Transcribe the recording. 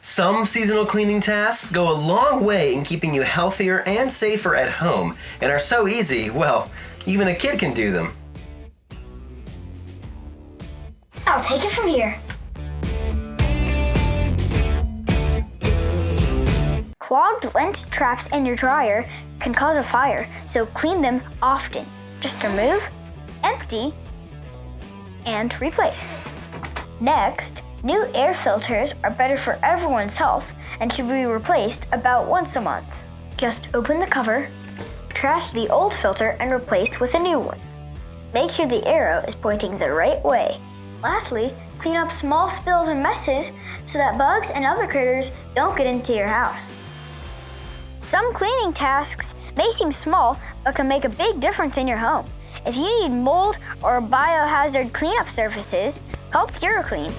Some seasonal cleaning tasks go a long way in keeping you healthier and safer at home and are so easy, well, even a kid can do them. I'll take it from here. Clogged lint traps in your dryer can cause a fire, so clean them often. Just remove, empty, and replace. Next, new air filters are better for everyone's health and should be replaced about once a month. Just open the cover, trash the old filter, and replace with a new one. Make sure the arrow is pointing the right way. Lastly, clean up small spills and messes so that bugs and other critters don't get into your house. Some cleaning tasks may seem small, but can make a big difference in your home. If you need mold or biohazard cleanup services, call PureClean.